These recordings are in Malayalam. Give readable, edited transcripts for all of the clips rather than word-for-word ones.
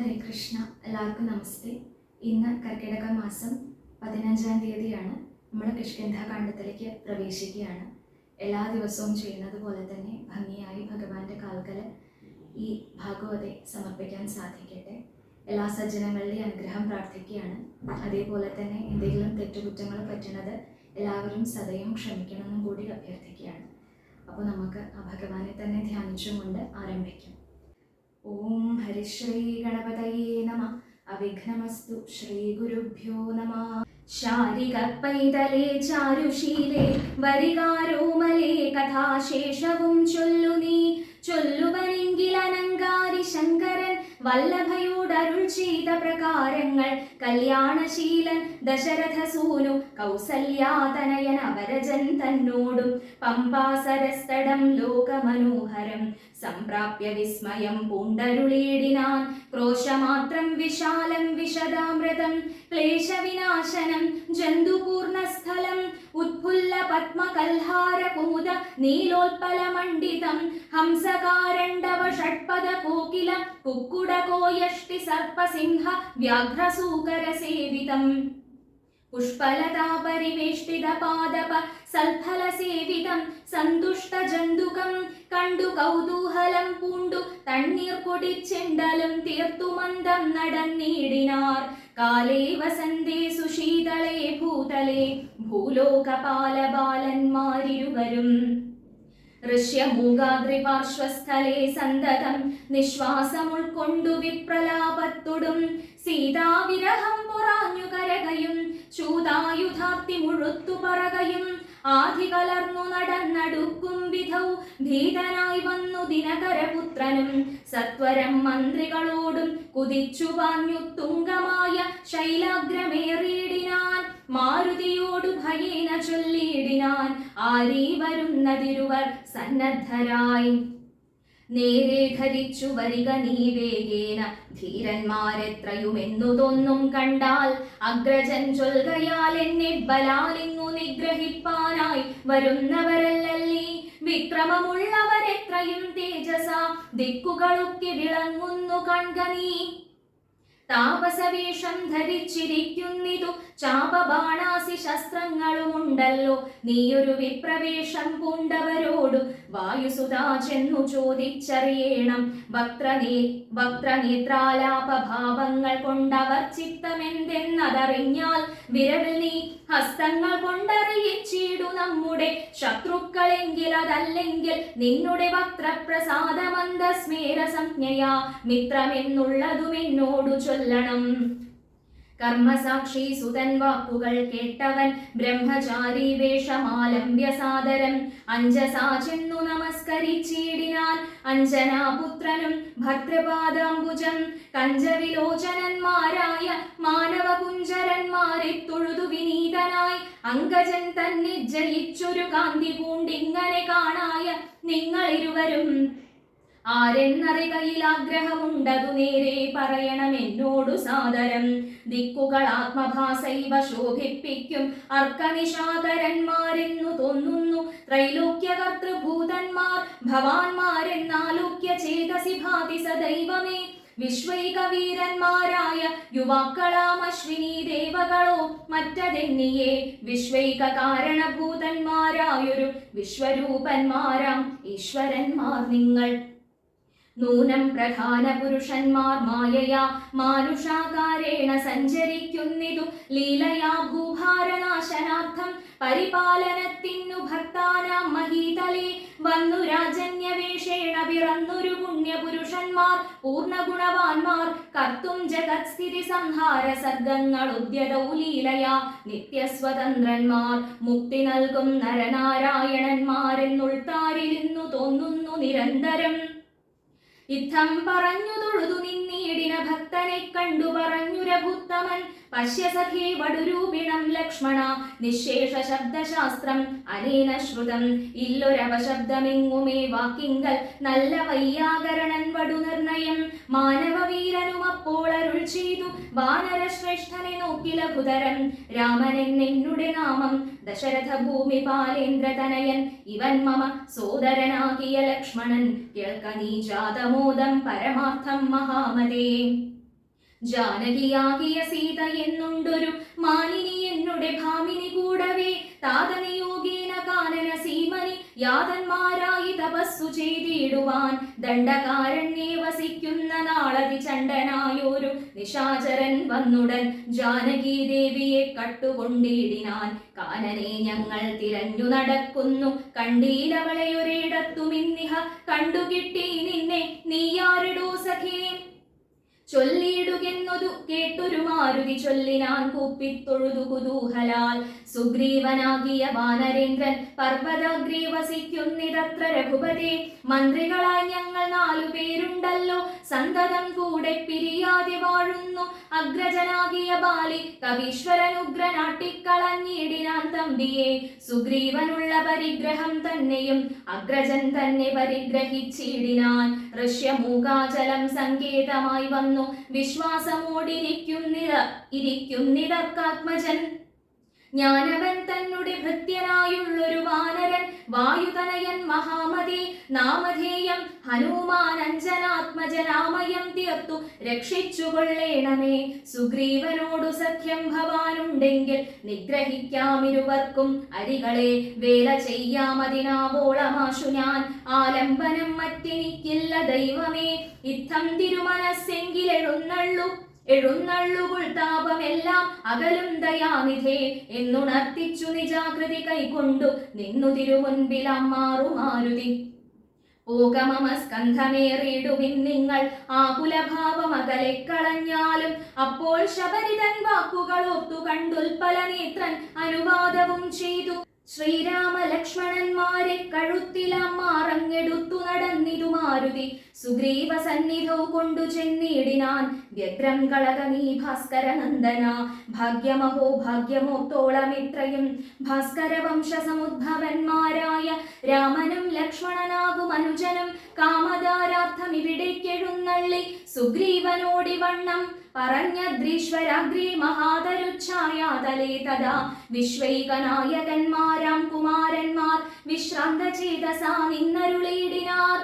ഹരേ കൃഷ്ണ. എല്ലാവർക്കും നമസ്തേ. ഇന്ന് കർക്കിടക മാസം 15-ാം തീയതിയാണ്. നമ്മൾ കിഷ്കിന്ധാകാണ്ഡത്തിലേക്ക് പ്രവേശിക്കുകയാണ്. എല്ലാ ദിവസവും ചെയ്യുന്നത് പോലെ തന്നെ ഭംഗിയായി ഭഗവാന്റെ കാൽക്കൽ ഈ ഭാഗവതെ സമർപ്പിക്കാൻ സാധിക്കട്ടെ. എല്ലാ സജ്ജനങ്ങളുടെയും അനുഗ്രഹം പ്രാർത്ഥിക്കുകയാണ്. അതേപോലെ തന്നെ എന്തെങ്കിലും തെറ്റുകുറ്റങ്ങൾ പറ്റുന്നത് എല്ലാവരും സദയം ക്ഷമിക്കണമെന്നും കൂടി അഭ്യർത്ഥിക്കുകയാണ്. അപ്പോൾ നമുക്ക് ആ ഭഗവാനെ തന്നെ ധ്യാനിച്ചുകൊണ്ട് ആരംഭിക്കാം. ഓം ഹരിശ്രീ ഗണപതയേ നമ. അവിഘ്നമസ്തു. ശ്രീ ഗുരുഭ്യോ നമ. ശാരിക പൈതലേ ചാരുശീലേ വരികാരോമലേ കഥാശേഷവും ചൊല്ലു നീ. ചൊല്ലുവനെങ്കിലനങ്കാരി ശങ്കരൻ വല്ലഭയോടരുൾ ചെയ്ത പ്രകാരങ്ങൾ. കല്യാണശീലൻ ദശരഥസൂനു കൗസല്യാതനയൻ അവരജൻ തന്നോടും പമ്പാസരസ്തടം ലോകമനോഹരം സംപ്രാപ്യ വിസ്മയം പൂണ്ടരുളീടിനാൻ. ക്രോശമാത്രം വിശാലം വിശദാമൃതം ക്ലേശവിനാശനം ജന്തുപൂർണസ്ഥലം ഉത്ഫുല്ല പത്മകൽഹാര കുമുദ നീലോത്പലമണ്ഡിതം ഹംസകാരണ്ഡവ ഷഡ്പദ കോകില കുക്കുടകോയഷ്ടി സർപ്പസിംഹ വ്യാഘ്രസൂകര സേവിതം പുഷ്പലതാ പരിവേഷ്ടിത പാദപ സൽഫല സേവിതം സന്തുഷ്ട ജന്തുകം കണ്ടു കൗതൂഹലം പൂണ്ടു തണ്ണീർ പൊടിച്ചെണ്ടലും തീർത്തു മന്ദം നടന്നീടിനാർ. കാലേ വസന്തേ സുശീതളേ ഭൂതലേ ഭൂലോകപാലബാലന്മാരിരുവരും ഋഷ്യമൂകാദ്രിപാർശ്വസ്ഥലേ സന്തതം നിശ്വാസമുൾക്കൊണ്ടു വിപ്രലാപത്തൊടും സീതാവിരഹം പൊറാഞ്ഞു കരകയും ചൂതായുധാർത്തി മുഴുത്തു പറകയും ആധി കലർന്നു നടന്നടുക്കും വിധൗ ഭീതനായി വന്നു ദിനകരപുത്രനും സത്വരം മന്ത്രികളോടും കുതിച്ചു പാഞ്ഞു തുങ്കമായ ശൈലാഗ്രമേറിയിടിനാൻ. മാരുതിയോടു ഭയേന ചൊല്ലിയിടിനാൻ ആരീ വരുന്നതിരുവർ സന്നദ്ധരായി. നേരെ ധരിച്ചു വരിക നീ വേഗേന ധീരന്മാരെത്രയുമെന്നു തോന്നും കണ്ടാൽ. അഗ്രജൻ ചൊൽകയാൽ എന്നെ ബലാലിങ്ങു നിഗ്രഹിപ്പാനായി വരുന്നവരല്ലീ. വിക്രമമുള്ളവരെത്രയും തേജസ ദിക്കുകളൊക്കെ വിളങ്ങുന്നു കൺക നീ. താപസവേഷം ധരിച്ചിരിക്കുന്നിതു ചാപബാണാസി ശസ്ത്രങ്ങളുമുണ്ടല്ലോ. നീയൊരു വിപ്രവേഷം പൂണ്ടവരോടു വായുസുതാ ചെന്നു ചോദിച്ചറിയണം. വക്രനേത്രാലാപഭാവങ്ങൾ കൊണ്ടവർ ചിത്തമെന്തെന്നതറിഞ്ഞാൽ വിരവിൽ നീ ഹസ്തങ്ങൾ കൊണ്ടറിയിച്ചിടു നമ്മുടെ ശത്രുക്കളെങ്കിൽ. അതല്ലെങ്കിൽ നിന്നുടെ വക്രപ്രസാദമന്ദസ്മേര സംജ്ഞയാ മിത്രമെന്നുള്ളതും എന്നോടു ചൊല്ലണം. കർമ്മസാക്ഷി സുതൻ വാക്കുകൾ കേട്ടവൻ ബ്രഹ്മചാരി വേഷമാലംബ്യ സാദരം അഞ്ജസാ ചെന്നു നമസ്കരിച്ചിടിനാൻ. അഞ്ജനാപുത്രനും ഭദ്രപാദാംബുജം കഞ്ചവിലോചനന്മാരായ മാനവകുഞ്ചരന്മാരെ തൊഴുതു വിനീതനായി. അങ്കജൻ തന്നെ ജയിച്ചൊരു കാന്തി പൂണ്ടിങ്ങനെ കാണായ നിങ്ങളിരുവരും ആരെന്നറികയിൽ ആഗ്രഹമുണ്ടതു നേരെ പറയണം എന്നോടു സാദരം. ദിക്കുകൾ ആത്മഭാസൈവ ശോഭിപ്പിക്കും അർക്കനിശാകരന്മാരെന്നു തോന്നുന്നു. ത്രൈലോക്യകർത്തൃഭൂതന്മാർ ഭവാന്മാരെന്നാലോക്യ ചേതസി ഭാതി സദൈവമേ. വിശ്വൈകവീരന്മാരായ യുവാക്കളാം അശ്വിനി ദേവകളോ മറ്റതെന്നിയേ. വിശ്വൈക കാരണഭൂതന്മാരായൊരു വിശ്വരൂപന്മാരാം ഈശ്വരന്മാർ നിങ്ങൾ. നൂനം പ്രധാന പുരുഷന്മാർ മായയാ മാനുഷാകാരേണ സഞ്ചരിക്കുന്നിതു ലീലയാ ഭൂഭാരനാശനാർത്ഥം. പരിപാലനത്തിനു ഭക്താനാം മഹീതലേ വന്നു രാജന്യവേഷേണ പിറന്നൊരു പുണ്യപുരുഷന്മാർ പൂർണ്ണഗുണവാന്മാർ. കർത്തും ജഗത്സ്ഥിതി സംഹാര സർഗങ്ങളുദ്യതൗ ലീലയാ നിത്യസ്വതന്ത്രന്മാർ. മുക്തി നൽകും നരനാരായണന്മാരെന്നുൾത്താരിലിന്നു തോന്നുന്നു നിരന്തരം. യുദ്ധം പറഞ്ഞു തൊഴുതു നിന്നീടിന ഭക്തനെ കണ്ടു പറഞ്ഞു രഘുത്തമൻ. പശ്യ സഖേ വടുരൂപിണം ലക്ഷ്മണ നിശേഷ ശബ്ദശാസ്ത്രം അനേന ശ്രുതം. ഇല്ലൊരവശബ്ദമെങ്ങുമേ വാക്കിങ്കൽ നല്ല വൈയാകരണൻ വടു നിർണയം. മാനവവീരനും അപ്പോൾ അരുൾ ചെയ്തു വാനരശ്രേഷ്ഠനെ നോക്കി ലഘുതരം. രാമനെന്നുടെ നാമം ദശരഥ ഭൂമിപാലേന്ദ്രതനയൻ. ഇവൻ മമ സോദരനാകിയ ലക്ഷ്മണൻ കേൾക്ക നീ ജാതമോദം പരമാർത്ഥം മഹാമതേ. ജാനകിയാകിയ സീത എന്നുണ്ടൊരു മാനിനി എന്നുടെ ഭാമിനി കൂടവേ താതനയോഗേന കാനന സീമനി യാതന്മാരായി തപസ്സു ചെയ്തിടുവാൻ ദണ്ഡകാരണ്യേ വസിക്കുന്ന നാളതി ചണ്ടനായൊരു നിശാചരൻ വന്നുടൻ ജാനകി ദേവിയെ കട്ടുകൊണ്ടിടിനാൻ. കാനനെ ഞങ്ങൾ തിരഞ്ഞു നടക്കുന്നു, കണ്ടീലവളെ ഒരിടത്തുമിന്നിഹ കണ്ടുകിട്ടി നിന്നെ, നീയാരിടൂ സഖേ ചൊല്ലിയിടുകെന്നതു കേട്ടൊരു മാരുതി ചൊല്ലിനാൻ കൂപ്പിത്തൊഴുതു കുതൂഹലാൽ. സുഗ്രീവനാകിയ വാനരേന്ദ്രൻ പർവ്വതാഗ്രേ വസിക്കുന്നിതത്ര രഘുപതേ, മന്ത്രികളായി ഞങ്ങൾ 4 പേരുണ്ടല്ലോ, സന്തതം കൂടെ പിരിയാതെ വാഴുന്നു. അഗ്രജനാകിയ ബാലി കവീശ്വരനുഗ്രനാട്ടിക്കളഞ്ഞിടിനാൻ തമ്പിയെ, സുഗ്രീവനുള്ള പരിഗ്രഹം തന്നെയും അഗ്രജൻ തന്നെ പരിഗ്രഹിച്ചിടിനാൻ. ഋഷ്യമൂകാചലം സങ്കേതമായി വന്നു വിശ്വാസമോടിരിക്കുന്നിതർക്കാത്മജൻ. ജ്ഞാനവൻ തന്നുടെ ഭൃത്യനായുള്ളൊരു വാനരൻ വായുതനയൻ മഹാമതി നാമധേയം ഹനുമാൻ അഞ്ജനാത്മജനാമയം തീർത്തു രക്ഷിച്ചുകൊള്ളേണമേ. സുഗ്രീവനോടു സഖ്യം ഭവാനുണ്ടെങ്കിൽ നിഗ്രഹിക്കാമിരുവർക്കും അരികളെ, വേല ചെയ്യാമതിനാവോളമാശു ഞാൻ, ആലംബനം മറ്റെനിക്കില്ല ദൈവമേ. ഇത്തം തിരുമനസ്സെങ്കിലെഴുന്നള്ളുകുൾ താപമെല്ലാം അകലും ദയാനിധേ എന്നുണർത്തിച്ചു നിജാകൃതി കൈക്കൊണ്ടു നിന്നു തിരുമുൻപിലാം മാറുമാരുതി. പോകമമ സ്കന്ധമേറിയിടുവിൻ നിങ്ങൾ ആകുലഭാവമകലെ കളഞ്ഞാലും, അപ്പോൾ ശബരിതൻ വാക്കുകൾ ഓർത്തു കണ്ടുൽപ്പല നേത്രൻ അനുവാദവും ചെയ്തു. ശ്രീരാമ ലക്ഷ്മണന്മാരെ കഴുത്തിലാം മാറങ്ങെടുത്തു നടന്നിതു മാരുതി. സുഗ്രീവ സന്നിധൗ കൊണ്ടു ചെന്നിടിനാൻ വ്യഗ്രം കളകനീ ഭാസ്കര നന്ദന. ഭാഗ്യമഹോ ഭാഗ്യമോത്തോളമിത്രയും ഭാസ്കര വംശസമുദ്ഭവന്മാരായ രാമനും ലക്ഷ്മണനാകും അനുജനും കാമദാരാർത്ഥമിവിടേക്കെഴുന്നള്ളി സുഗ്രീവനോടിവണ്ണം പറഞ്ഞദ്രീശ്വരാഗ്രീ മഹാതരുച്ഛായാതലേ തഥാ വിശ്വൈകനായകന്മാരാം കുമാരന്മാർ വിശ്രാന്തചേതസാ നിന്നരുളിയിടിനാർ.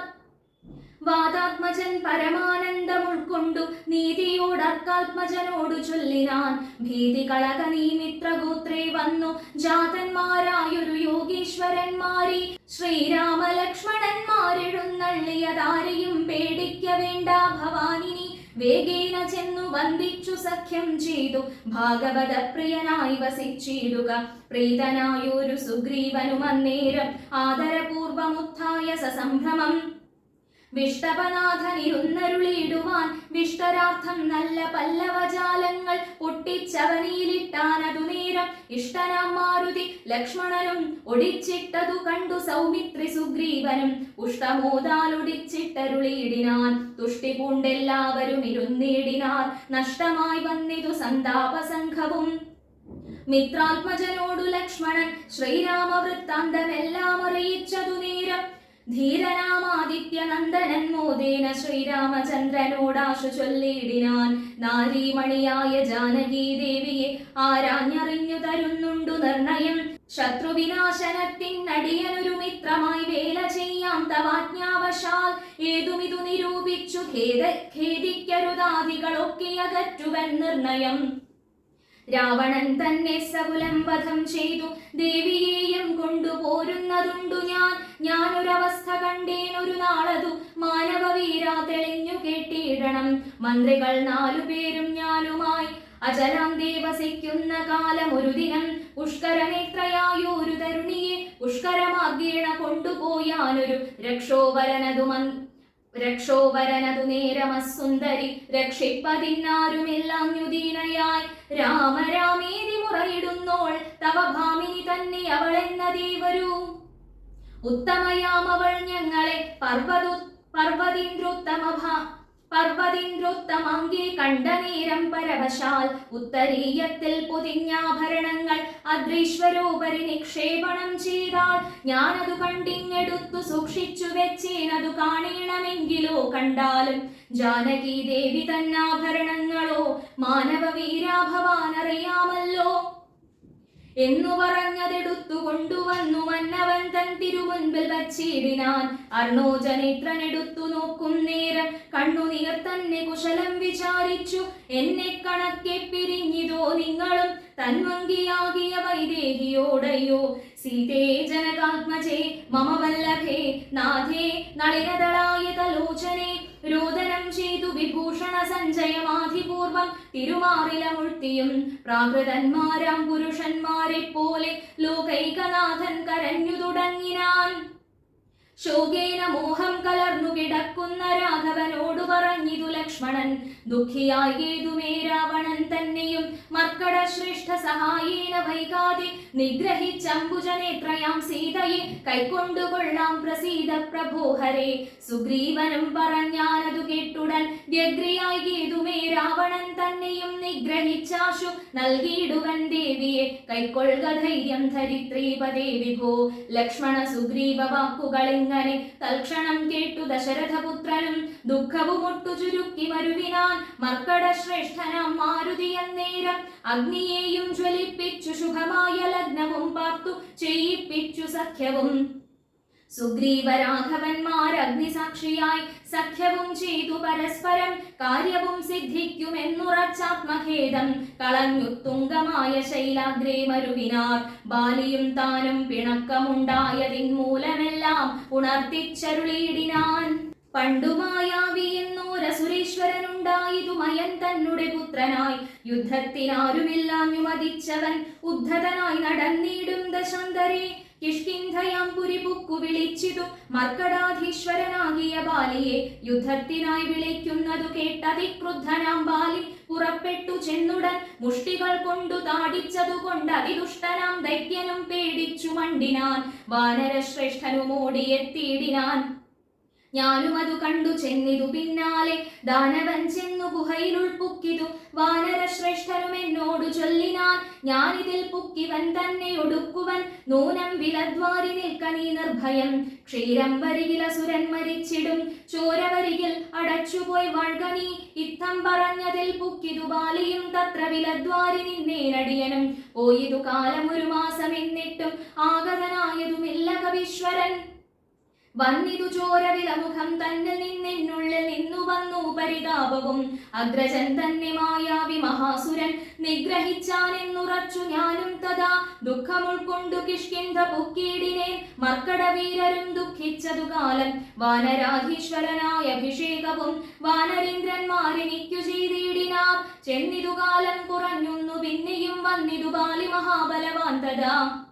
വാദാത്മജൻ പരമാനന്ദം ഉൾക്കൊണ്ടു നീതിയോടർക്കാത്മജനോടു ചൊല്ലിനാൻ. ഭീതി കളകനീ മിത്രഗോത്രേ വന്നു ജാതന്മാരായൊരു യോഗീശ്വരന്മാരി, ശ്രീരാമ ലക്ഷ്മണന്മാരെഴുന്നള്ളിയതാരെയും പേടിക്ക വേണ്ട ഭവാനിനി. വേഗേന ചെന്നു വന്ദിച്ചു സഖ്യം ചെയ്തു ഭാഗവത പ്രിയനായി വസിച്ചിടുക. പ്രീതനായൊരു സുഗ്രീവനും അന്നേരം ആദരപൂർവമുത്ഥായ സസംഭ്രമം വിഷ്ടപനാഥനിരുന്നരുളിയിടുവാൻ. വിഷ്ടരാർത്ഥം നല്ല പല്ലവജാലങ്ങൾ പൊട്ടിച്ചവനിയിലിട്ടാനതു നേരം ഇഷ്ടനാം മാരുതി ലക്ഷ്മണനും ഒടിച്ചിട്ടതു കണ്ടു സൗമിത്രി സുഗ്രീവനും ഉഷ്ടമോദാലൊടിച്ചിട്ടരുളിയിടിനാൻ. തുഷ്ടി പൂണ്ടെല്ലാവരും ഇരുന്നിടിനാർ. നഷ്ടമായി വന്നിതു സന്താപസംഘവും. മിത്രാത്മജനോടു ലക്ഷ്മണൻ ശ്രീരാമവൃത്താന്തമെല്ലാം അറിയിച്ചതു നേരം ധീരനാമാദിത്യനന്ദനൻ മോദേന ശ്രീരാമചന്ദ്രനോടാശു ചൊല്ലിയിടിനാൻ. നാരീമണിയായ ജാനകീ ദേവിയെ ആരാഞ്ഞറിഞ്ഞു തരുന്നുണ്ടു നിർണയം. ശത്രുവിനാശനത്തിനടിയനൊരു മിത്രമായി വേല ചെയ്യാം തവാജ്ഞാവശാൽ. ഏതുമിതു നിരൂപിച്ചു ഖേദിക്കരുതാദികളൊക്കെ അകറ്റുവൻ നിർണയം. രാവണൻ തന്നെ സകുലം വധം ചെയ്തു ദേവിയെയും കൊണ്ടുപോരുന്നതുണ്ടു ഞാനൊരവസ്ഥ കണ്ടേനൊരു നാളതു മാനവവീരാ തെളിഞ്ഞു കേട്ടിടണം. മന്ത്രികൾ 4 പേരും ഞാനുമായി അചലാം ദേവസിക്കുന്ന കാലം ഒരു ദിനം പുഷ്കരനേത്രയായൊരു തരുണിയെ പുഷ്കരമാർഗേണ കൊണ്ടുപോയാനൊരു രക്ഷോവരനതു നേരമസുന്ദരി രക്ഷിപ്പതിന്നാരുമില്ലാഞ്ഞുദീനയായി. രാമരാമേതി മുറയിടുന്നോൾ തവ ഭാമിനി തന്നെ അവളെന്ന ദേവരു. ഉത്തമയാമവൾ ഞങ്ങളെ പർവ്വതീന്ദ്രോത്തമാങ്കെ കണ്ട നേരം പരവശാൽ. ഉത്തരീയത്തിൽ പൊതിഞ്ഞാഭരണങ്ങൾ അദ്രീശ്വരോപരി നിക്ഷേപണം ചെയ്താൽ. ഞാനതു കണ്ടിങ്ങെടുത്തു സൂക്ഷിച്ചു വെച്ചേനതു കാണണമെങ്കിലോ കണ്ടാലും. ജാനകി ദേവി തന്നാഭരണങ്ങളോ മാനവ വീരാഭവാനറിയാമല്ലോ. എന്നു പറഞ്ഞതെടുത്തു കൊണ്ടുവന്നു മന്നവൻ തൻ തിരുമുൻപിൽ വച്ചിടിനാൻ. അർണോജനേത്രനെടുത്തു നോക്കും നേരം കണ്ണുനീർ തന്നെ കുശലം വിചാരിച്ചു. എന്നെ കണക്കെ പിരിഞ്ഞിതോ നിങ്ങളും തന്വങ്കിയാകിയ വൈദേഹിയോടയോ. സീതേ ജനകാത്മജേ മമ വല്ലഭേ നാഥേ നളിനദളായ തലോചനെ. രോദനം ചെയ്തു വിഭൂഷണ സഞ്ജയമാധിപൂർവം തിരുമാറിലമുഴ്ത്തിയും പ്രാകൃതന്മാരാം പുരുഷന്മാരെ പോലെ ലോകൈകനാഥൻ കരഞ്ഞു തുടങ്ങിനാൻ. ശോകേന മോഹം കലർന്നു കിടക്കുന്ന രാഘവനോടു പറഞ്ഞിതു ലക്ഷ്മണൻ. ദുഃഖിയായി ഏതുമേ രാവണൻ തന്നെയും മർക്കട ശ്രേഷ്ഠ സഹായേന വൈകാതെ നിഗ്രഹിച്ചംബുജനേത്രയാം സീതയെ കൈക്കൊണ്ടുകൊള്ളാം പ്രസീത പ്രഭോഹരേ. സുഗ്രീവനും പറഞ്ഞാനതു കേട്ടുടൻ വ്യഗ്രിയായി ഏതുമേ രാവണൻ തന്നെയും നിഗ്രഹിച്ചാശു നൽകിയിടുവൻ ദേവിയെ കൈക്കൊള്ളുക ധൈര്യം ധരിത്രീപദേ വിഭോ. ലക്ഷ്മണ സുഗ്രീവ വാക്കുകളിൽ അങ്ങനെ തൽക്ഷണം കേട്ടു ദശരഥപുത്രനും ദുഃഖവുമൊട്ടു ചുരുക്കി മരുവിനാൻ. മർക്കട ശ്രേഷ്ഠനാം മാരുതി അന്നേരം അഗ്നിയെയും ജ്വലിപ്പിച്ചു ശുഭമായ ലഗ്നവും പാർത്തു ചെയ്യിപ്പിച്ചു സഖ്യവും. സുഗ്രീവരാഘവന്മാർ അഗ്നിസാക്ഷിയായി സഖ്യവും ചെയ്തു പരസ്പരം കാര്യവും സിദ്ധിക്കുമെന്നുറച്ചാത്മഖേദം കളഞ്ഞു തുങ്കമായ ശൈലാഗ്രേ മരുവിനാർ. ബാലിയും താനും പിണക്കമുണ്ടായതിൻ മൂലമെല്ലാം ഉണർത്തിച്ചരുളിയിടിനാൻ. പണ്ടുമായാവി എന്നോരസുരേശ്വരനുണ്ടായതു മയൻ തന്നെ പുത്രനായി. യുദ്ധത്തിനാരുമില്ലാഞ്ഞു മതിച്ചവൻ ഉദ്ധതനായി നടന്നിടും ദശാന്തരേ. കിഷ്കിന്ധയാം പുരി പുക്കു വിളിച്ചിതു മർക്കടാധീശ്വരനാകിയ ബാലിയെ. യുദ്ധത്തിനായി വിളിക്കുന്നതു കേട്ടതിക്രുദ്ധനാം ബാലി പുറപ്പെട്ടു ചെന്നുടൻ മുഷ്ടികൾ കൊണ്ടു താടിച്ചതു കൊണ്ട് അതിദുഷ്ടനാം ദൈത്യനും പേടിച്ചു മണ്ടിനാൻ. വാനരശ്രേഷ്ഠനും ഓടിയെത്തിയിടിനാൻ. ഞാനും അത് കണ്ടു ചെന്നിതു പിന്നാലെ. ദാനവൻ ചെന്നു ഗുഹയിലുൾ പുക്കിതു വാനരശ്രേഷ്ഠനും എന്നോടു ചൊല്ലിനാൻ. ഞാനിതിൽ പുക്കിവൻ തന്നെ ഒടുക്കുവൻ നൂനം വിലദ്വാരി നിൽക്ക നീ നിർഭയം. ക്ഷീരം വരികിൽ അസുരൻ മരിച്ചിടും ചോരവരികിൽ അടച്ചുപോയി വഴ്ക നീ. ഇത്തം പറഞ്ഞതിൽ പുക്കിതു ബാലിയും തത്ര വിലദ്വാരി നിന്നേനടിയനും. പോയിതു കാലമൊരു മാസം എന്നിട്ടും ആഗതനായതുമില്ല കവീശ്വരൻ. വന്നിതു ചോരവിലമുഖം തന്നിൽ നിന്നെന്നുള്ളിൽ നിന്നു വന്നു പരിതാപവും. അഗ്രജൻ തന്നെ മായാവി മഹാസുരൻ നിഗ്രഹിച്ചാനെന്നുറച്ചു ഞാനും തഥാ. ദുഃഖമുൾക്കൊണ്ടു കിഷ്കിന്ധ പൊക്കീടിനേൻ മർക്കടവീരരും ദുഃഖിച്ചതു കാലം. വാനരാധീശ്വരനായ അഭിഷേകവും വാനരീന്ദ്രന്മാരെനിക്കു ചെയ്തിടിനാർ. ചെന്നിതു കാലം കുറഞ്ഞുന്നു പിന്നെയും വന്നിതു ബാലി മഹാബലവാൻ തഥാ.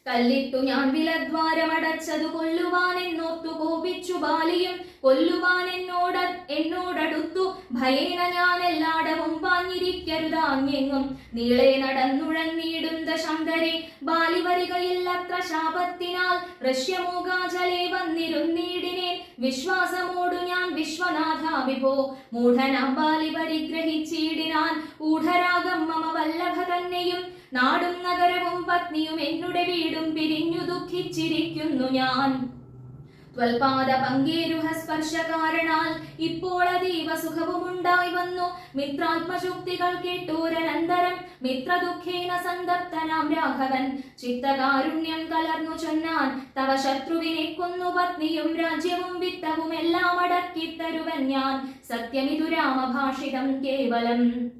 കല്ലിട്ടു ഞാൻ വിലദ്വാരമടച്ചതു കൊല്ലുവാൻ എന്നോർത്തു കോപിച്ചു ബാലിയും. കൊല്ലുവാൻ എന്നോടടുത്തു ഭയേന ഞാൻ എല്ലാടവും പാഞ്ഞിരിക്കരുതാഞ്ഞെങ്ങും. നീളെ നടന്നുഴന്നിടും ദശാന്തരെ ബാലി വരികയില്ലത്ര ശാപത്തിനാൽ. ഋഷ്യമൂകാചലേ വന്നിരുന്നീടിനേൻ വിശ്വാസമോടു ഞാൻ വിശ്വനാഥ വിഭോ. മൂഢനാം ബാലി പരിഗ്രഹിച്ചിടിനാൻ ഊഢരാഗം മമ വല്ലഭ തന്നെയും. നാടും നഗരവും പത്നിയും എന്നുടെ വീടും പിരിഞ്ഞു ദുഃഖിച്ചിരിക്കുന്നു ഞാൻ. ത്വൽപാദ പങ്കേരുഹ സ്പർശ കാരണാൽ ഇപ്പോൾ അതീവ സുഖവുമുണ്ടായി വന്നു. മിത്രാത്മശുക്തികൾ കേട്ടോരനന്തരം മിത്രദുഃഖേന സന്തപ്തനാം രാഘവൻ ചിത്തകാരുണ്യം കലർന്നു ചൊന്നാൻ. തവ ശത്രുവിനെ കൊന്നു പത്നിയും രാജ്യവും വിത്തവും എല്ലാം അടക്കിത്തരുവൻ ഞാൻ. സത്യമിതു രാമഭാഷിതം കേവലം.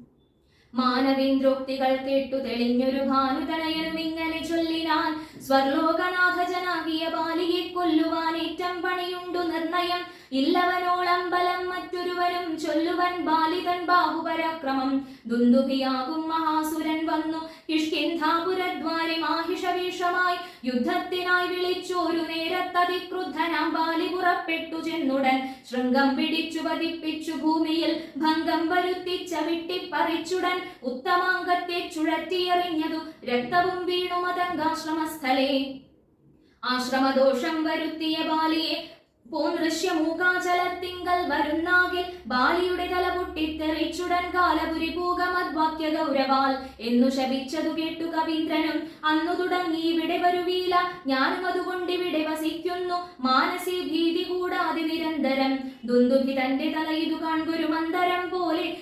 മാനവേന്ദ്രോക്തികൾ കേട്ടു തെളിഞ്ഞൊരു ഭാനുതനയനും ഇങ്ങനെ ചൊല്ലിനാൻ. സ്വർലോകനാഥജനാകിയ ബാലിയെ കൊല്ലുവാൻ ഏറ്റം പണിയുണ്ടു നിർണയം. ഇല്ലവനോളം ബലം മറ്റൊരുവനും ചൊല്ലുവൻ ബാലിതൻ ബാഹുപരാക്രമം. ദുന്ദുഭിയാകും മഹാസുരൻ വന്നു കിഷ്കിന്ധാപുരദ്വാരി മാഹിഷവേഷമായി. യുദ്ധത്തിനായി വിളിച്ചോരു നേരത്തതിക്രുദ്ധനാം ബാലി പുറപ്പെട്ടു ചെന്നുടൻ. ശൃംഗം പിടിച്ചു പതിപ്പിച്ചു ഭൂമിയിൽ ഭംഗം വരുത്തിച്ച വിട്ടിപ്പറിച്ചുടൻ. ഉത്തമാംഗത്തെ ചുഴറ്റിയെറിഞ്ഞതു രക്തവും വീണു മതംഗാശ്രമസ്ഥലേ. ആശ്രമദോഷം വരുത്തിയ ബാലിയെ പൂനൃശ്യമൂകാചലത്തിങ്കൽ വരുന്നാകിൽ ബാലിയുടെ തല പൊട്ടിത്തെറിച്ചുടൻ കാലപുരി പൂകമദ്വാക്യ ഗൗരവാൽ എന്നു ശപിച്ചതു കേട്ടു കവീന്ദ്രനും. അന്നു തുടങ്ങി ഇവിടെ വരുവീല ഞാനും അതുകൊണ്ടിവിടെ വസിക്കുന്നു. മാനസി ഭീതി കൂടാതെ നിരന്തരം. ദുന്ദുഭി തന്റെ തല ഇതു കാൺകൊരു മന്ദരം പോലെ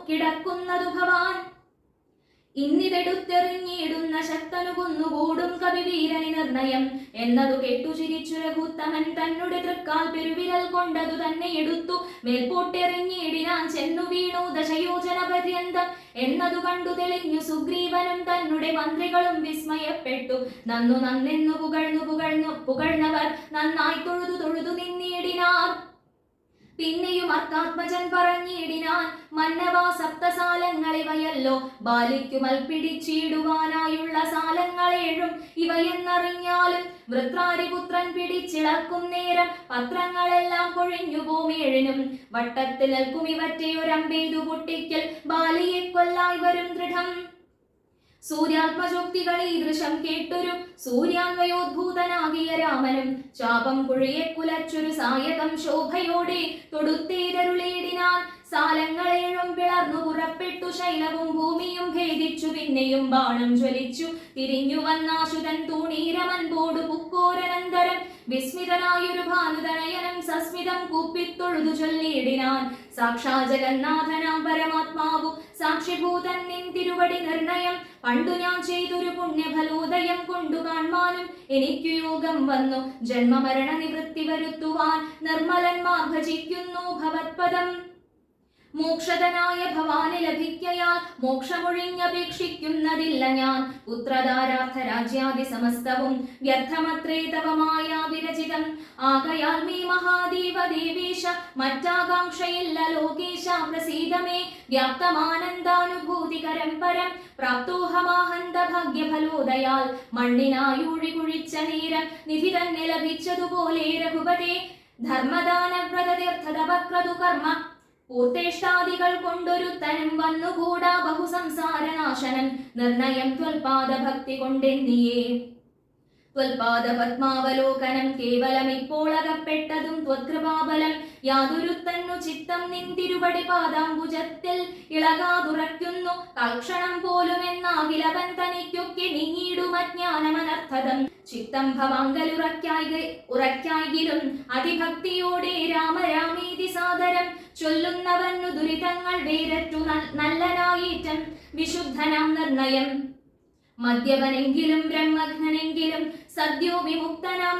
കിടക്കുന്നതു ഭവാൻ. ഇന്നിതെടുത്തെറിഞ്ഞിടുന്ന ശക്തനു കൊന്നുകൂടും കവിവീരനി നിർണയം എന്നതു കേട്ടു ചിരിച്ചു രഘുത്തമൻ തന്നെ തൃക്കാൽ പെരുവിരൽ കൊണ്ടതു തന്നെ എടുത്തു മേൽപോട്ടെറിഞ്ഞിടിനാൻ ചെന്നു വീണു ദശയോജന പര്യന്തം എന്നതു കണ്ടു തെളിഞ്ഞു സുഗ്രീവനും തന്നെ മന്ത്രികളും വിസ്മയപ്പെട്ടു നന്നെന്നു പുകഴ്ന്നവർ നന്നായി തൊഴുതു നിന്നിടിനാർ. പിന്നെയും അർക്കാത്മജൻ പറഞ്ഞിടിനാൻ മന്നവാ സപ്തസാലങ്ങളിവയല്ലോ ബാലിക്കു മൽപ്പിടിച്ചിടുവാനായുള്ള സാലങ്ങളേഴും ഇവയെന്നറിഞ്ഞാലും വൃത്രാരിപുത്രൻ പിടിച്ചിളക്കും നേരം പത്രങ്ങളെല്ലാം കൊഴിഞ്ഞു പോമേഴിനും വട്ടത്തിൽ നിൽക്കും ഇവറ്റെ ഒരമ്പെയ്തു പൊട്ടിക്കൽ ബാലിയെ കൊല്ലായി വരും ദൃഢം. സൂര്യാത്മജോക്തികൾ ഈ ദൃശം കേട്ടൊരു സൂര്യാന്വയോദ്ഭൂതനാകിയ രാമനും ചാപം കുഴിയെ കുലച്ചൊരു സായകം ശോഭയോടെ തൊടുത്തേതരുളേടിനാൻ. സാലങ്ങളേഴും പിളർന്നു പുറപ്പെട്ടു ശൈലവും ഭൂമിയും ഭേദിച്ചു പിന്നെയും ബാണം ജ്വലിച്ചു തിരിഞ്ഞു വന്നാശുതൻ തൂണീരമൻപോടു പുക്കോരനന്തരം വിസ്മിതനായൊരു ഭാനുതനയനം സസ്മിതം കൂപ്പിത്തൊഴുതു ചൊല്ലിയിടിനാൻ. സാക്ഷാ ജഗന്നാഥനാം പരമാത്മാവു സാക്ഷിഭൂതൻ നിൻ തിരുവടി നിർണയം പണ്ടു ഞാൻ ചെയ്തൊരു പുണ്യഫലോദയം കൊണ്ടു കാൺമാനും എനിക്കു യോഗം വന്നു ജന്മമരണ നിവൃത്തി വരുത്തുവാൻ നിർമ്മലന്മാർ ഭജിക്കുന്നു ഭവത്പദം. മോക്ഷതനായ ഭവാന് ലഭിക്കയാൽ മോക്ഷമൊഴിഞ്ഞപേക്ഷിക്കുന്നതില്ല ഞാൻ പുത്രധാരാർത്ഥ രാജ്യാദി സമസ്തവും വ്യർത്ഥമത്രേ തവ മായാവിരചിതം. ആകയാൽ മേ മഹാദേവ ദേവേശ മറ്റാകാംക്ഷയില്ല ലോകേശ പ്രസീദമേ വ്യാപ്തമാനന്ദാനുഭൂതികരം പരം പ്രാപ്തോഹമാഹന്ത ഭാഗ്യഫലോദയാൽ മണ്ണിനായൂഴി കുഴിച്ച നേരം നിധി തന്നെ ലഭിച്ചതുപോലെ രഘുപതേ ധർമ്മദാനവ്രതതീർത്ഥതപക്രതു കർമ്മ പൂർത്തേഷ്ടാദികൾ കൊണ്ടൊരുത്തനും വന്നുകൂടാ ബഹുസംസാരനാശനം നിർണയം ത്വൽപാദഭക്തി കൊണ്ടെന്നിയേ. ത്വൽപാദപത്മാവലോകനം കേവലം ഇപ്പോളകപ്പെട്ടതും ത്വത്കൃപാബലം യാതൊരുത്തന്നു ചിത്തം നിന്തിരുവടി പാദാംബുജത്തിൽ ഇളകാതുറയ്ക്കുന്നു തൽക്ഷണം പോലുമെന്നാകിലവൻ തനിക്കൊക്കെ നീങ്ങിടുമജ്ഞാനമനർത്ഥതം. ചിത്തം ഭവാങ്കലുറയ്ക്കായിലും അതിഭക്തിയോടെ രാമരാമീതി സാദരം ചൊല്ലുന്നവന്നു ദുരിതങ്ങൾ വേരറ്റു നല്ലനായേറ്റം വിശുദ്ധനാം നിർണയം. മദ്യപനെങ്കിലും ബ്രഹ്മഘ്നെങ്കിലും സദ്യോ വിമുക്തനാം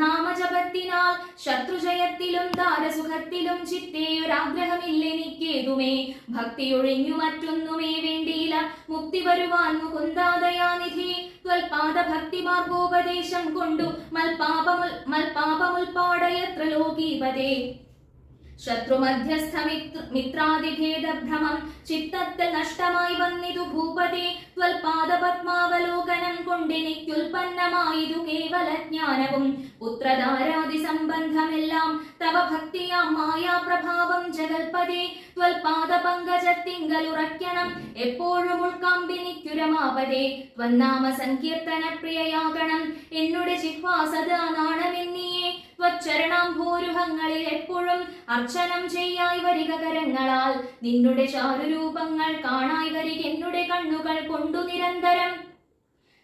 നാമജപത്തിനാൽ ശത്രുജയത്തിലും ദാരസുഖത്തിലും ചിത്തേയൊരാഗ്രഹമില്ലെനിക്കേതുമേ ഭക്തിയൊഴിഞ്ഞു മറ്റൊന്നുമേ വേണ്ടിയില്ല മുക്തി വരുവാൻ മുകുന്ദാദയാനിധി. ത്വൽപാദഭക്തി മാർഗോപദേശം കൊണ്ടു മൽപാപമുൽപാടയത്ര ലോകീപതേ. ശത്രുമധ്യസ്ഥ മിത്രാദിഭേദഭ്രമം ചിത്തത്തിൽ നഷ്ടമായി വന്നിതു ഭൂപതേ. ത്വൽപാദപത്മാവലോകനം കൊണ്ടെനിക്കുൽപ്പന്നമായതു കേവലജ്ഞാനവും പുത്രധാരാദി സംബന്ധമെല്ലാം തവ ഭക്തിയാം മായാപ്രഭാവം ജഗൽപതേ. ത്വൽപാദപങ്കജത്തിങ്കലുറയ്ക്കണം എപ്പോഴും ഉൾക്കാമ്പിനിക്കുരമാപതേ. ത്വന്നാമ സങ്കീർത്തന പ്രിയയാകണം എന്നുടെ ജിഹ്വാ സദാ നാണമെന്നിയേ. ത്വച്ചരണാംഭോരുഹങ്ങളിൽ എപ്പോഴും അർച്ചനം ചെയ്യായി വരിക കരങ്ങളാൽ നിന്നുടെ ചാരുരൂപങ്ങൾ കാണായി വരിക എന്നുടെ കണ്ണുകൾ കൊണ്ടു നിരന്തരം.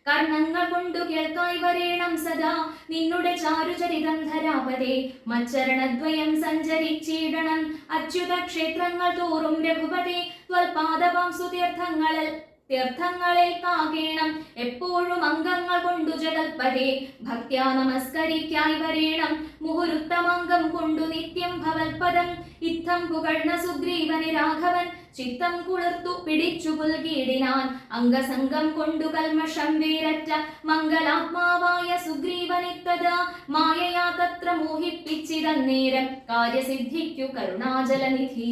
കർണങ്ങൾ കൊണ്ടു കേൾക്കായി വരേണം സദാ നിന്നുടെ ചാരുചരിതം ധരാപതേ. മച്ചരണദ്വയം സഞ്ചരിച്ചിടണം അച്യുത ക്ഷേത്രങ്ങൾ തോറും രഘുപതേ. ത്വൽപാദപാംസു തീർത്ഥങ്ങളിൽ കാകേണം എപ്പോഴും അംഗങ്ങൾ കൊണ്ടു ജഗൽപതേ. ഭക്ത്യാ നമസ്കരിക്കായി വരേണം മുഹുരുത്തമംഗം കൊണ്ടു നിത്യം ഭവൽപദം. ഇത്തം പുകഴ്ന്ന സുഗ്രീവനെ രാഘവൻ ചിത്തം കുളിർത്തു പിടിച്ചു പുൽകീടിനാൻ. അംഗസംഗം കൊണ്ടു കൽമഷം വേരറ്റ മംഗലാത്മാവായ സുഗ്രീവനിത്തതാ മായയാ തത്ര മോഹിപ്പിച്ചിതന്നേരം കാര്യസിദ്ധിക്കു കരുണാജലനിധി.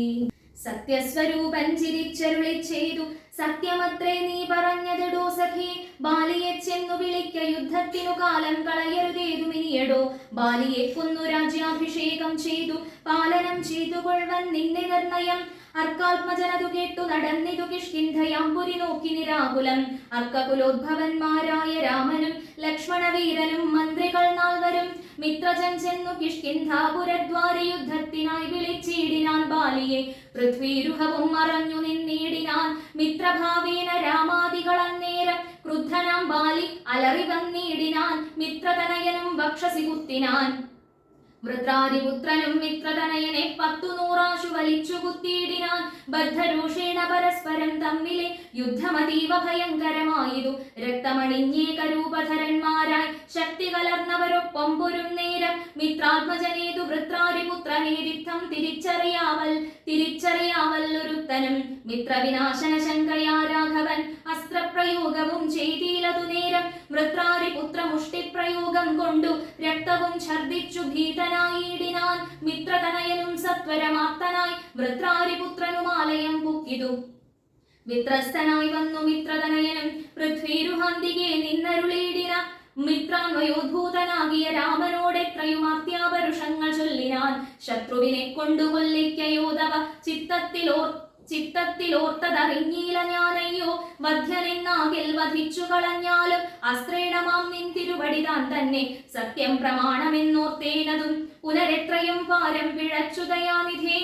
സത്യസ്വരൂപൻ ചിരിച്ചരുളി ചെയ്തു സത്യമത്രേ നീ പറഞ്ഞതെടോ സഖേ. ബാലിയെ ചെന്നു വിളിക്ക യുദ്ധത്തിനു കാലം കളയരുതേതുമിനിയടോ. ബാലിയെ കൊന്നു രാജ്യാഭിഷേകം ചെയ്തു പാലനം ചെയ്തു കൊള്ളുവൻ നിന്റെ നിർണയം. അർക്കാത്മജനതു കേട്ടു നടന്നിതു കിഷ്കിന്ധയാമ്പുരി നോക്കി നിരാകുലം. അർക്കകുലോദ്ഭവന്മാരായ രാമനും ലക്ഷ്മണവീരനും മന്ത്രികൾ നാൽവരും മിത്രജൻ ചെന്നു കിഷ്കിന്ധാപുരദ്വാരി യുദ്ധത്തിനായി വിളിച്ചിടിനാൻ ബാലിയെ. പൃഥ്വീരുഹവും മറഞ്ഞു നിന്നിടിനാൻ മിത്രഭാവേന രാമാദികളന്നേരം. ക്രുദ്ധനാം ബാലി അലറി വന്നിടിനാൻ മിത്രതനയനും വക്ഷസി കുത്തിനാൻ. വൃത്രാരിപുത്രനും മിത്രതനയനെ 10 വലിച്ചു കുത്തിയിടിനാൻ. ബദ്ധരോഷേണ പരസ്പരം തമ്മിലെ യുദ്ധമതീവ ഭയങ്കരമായതു. രക്തമണിഞ്ഞേകരൂപധരന്മാരായി ശക്തി കലർന്നവരൊപ്പം പൊരും നേരം മിത്രാത്മജനേതു വൃത്രാരിപുത്രനേരിത്തം തിരിച്ചറിയാവല്ലൊരുത്തനും. മിത്രവിനാശന ശങ്കയാ രാഘവൻ അസ്ത്രപ്രയോഗവും ചെയ്തീലതു നേരം. വൃത്രാരിപുത്ര മുഷ്ടിപ്രയോഗം കൊണ്ടു രക്തവും ഛർദിച്ചു ഭീതനായിടിനാൻ. മിത്രതനയനും സത്വരമാർത്തനായി വൃത്രാരിപുത്രനുമാലയം പുക്കിതു. വിത്രസ്തനായി വന്നു മിത്രതനയനും പൃഥ്വീരുഹാന്തികെ നിന്നരുളിയിടിന. മിത്രാന്വയോദ്ഭൂതനാകിയ രാമനോടെത്രയുമാത്യാപരുഷങ്ങൾ ചൊല്ലിനാൻ. ശത്രുവിനെ കൊണ്ടു കൊല്ലിക്കയോധവ ചിത്തത്തിലോർത്തതറിഞ്ഞീല ഞാനയ്യോ. വധ്യനെന്നാകിൽ വധിച്ചു കളഞ്ഞാലും അസ്ത്രേണമാം നിൻ തിരുവടി താൻ തന്നെ സത്യം പ്രമാണമെന്നോർത്തേനതും. പുനരെത്രയും പാരം പിഴച്ചുതയാനിധേ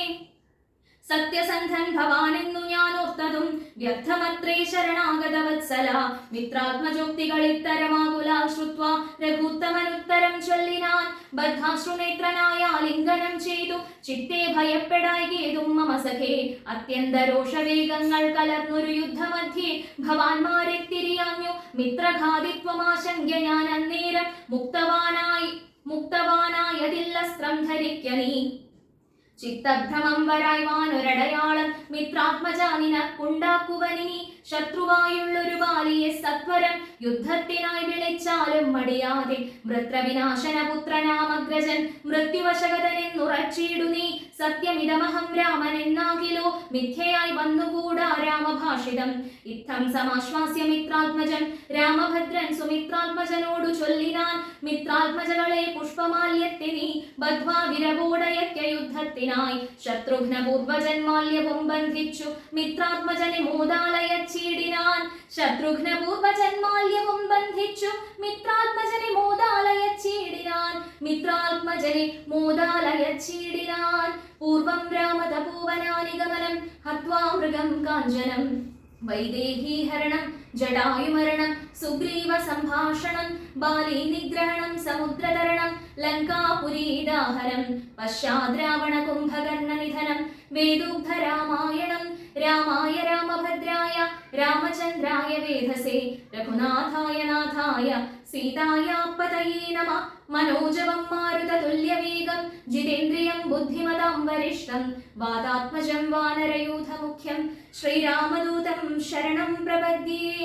സത്യസന്ധൻ ഭവാനെന്നു ഞാൻ ഓർത്തതും. വ്യർത്ഥമത്രേ ശരണാഗത വത്സല മിത്രാത്മജോക്തികൾ ഇത്തരമാകുല ശ്രുത്വാ രഘുത്തമനുത്തരം ചൊല്ലിനാൻ. ബദ്ധാശ്രുനേത്രനായ ലിംഗനം ചെയ്തു ചിത്തേ ഭയപ്പെടായികേതും മമ സഖേ. അത്യന്തരോഷവേഗങ്ങൾ കലർന്നൊരു യുദ്ധമധ്യേ ഭവാന്മാരെ തിരിയാഞ്ഞു. മിത്രഘാതിത്വമാശങ്ക ഞാൻ അന്നേരം മുക്തവാനായതില്ലസ്ത്രം ധരിക്ക നീ. ചിത്തഭ്രമം വരായ്വാനൊരടയാളം മിത്രാത്മജാനിനക്കുണ്ടാക്കുവനിനി. ശത്രുവായുള്ളൊരു ബാലിയെ സത്വരം യുദ്ധത്തിനായി വിളിച്ചാലും മടിയാതെ. വൃത്രവിനാശനപുത്രനാമഗ്രജൻ മൃത്യുവശകതനെന്നുറച്ചിടു നീ. സത്യമിതമഹം രാമനെന്നാകിലോ മിഥ്യയായി വന്നുകൂടാ രാമഭാഷിതം. ഇത്തം സമാശ്വാസ്യ മിത്രാത്മജൻ രാമഭദ്രൻ സുമിത്രാത്മജനോടു ചൊല്ലിനാൻ. മിത്രാത്മജകളെ പുഷ്പമാല്യത്തെ നീ ബദ്ധ്വാ വിരവോടയക്ക യുദ്ധത്തിനായി. ശത്രുഘ്നപൂർവജൻ മാല്യവും ബന്ധിച്ചു മിത്രാത്മജനെ മോദാലയച്ചീടിനാൻ. ശത്രുഘ്നപൂർവജൻ മാല്യവും ബന്ധിച്ചു മിത്രാത്മജനെ മോദാലയച്ചീടിനാൻ. പൂർവം രാമതപോവനാനിഗമനം ഹത്വാ മൃഗം കാഞ്ചനം. വൈദേഹീഹരണം ജടായുമരണം സുഗ്രീവ സംഭാഷണം. ബാലീ നിഗ്രഹണം സമുദ്രതരണം ലങ്കാപുരീദാഹനം. പശ്ചാദ്രാവണ കുംഭകർണ നിധനം വേദോഗ്ധ രാമായണം. രാമായ രാമഭദ്രായ രാമചന്ദ്രായ വേധസേ രഘുനാഥായ നാഥായ സീതായാപതയേ നമ. മനോജവം മാരുതതുല്യവേഗം ജിതേന്ദ്രിയം ബുദ്ധിമതാം വരിഷ്ഠം. വാതാത്മജം വാനരയൂഥമുഖ്യം ശ്രീരാമദൂതം ശരണം പ്രപദ്യേ.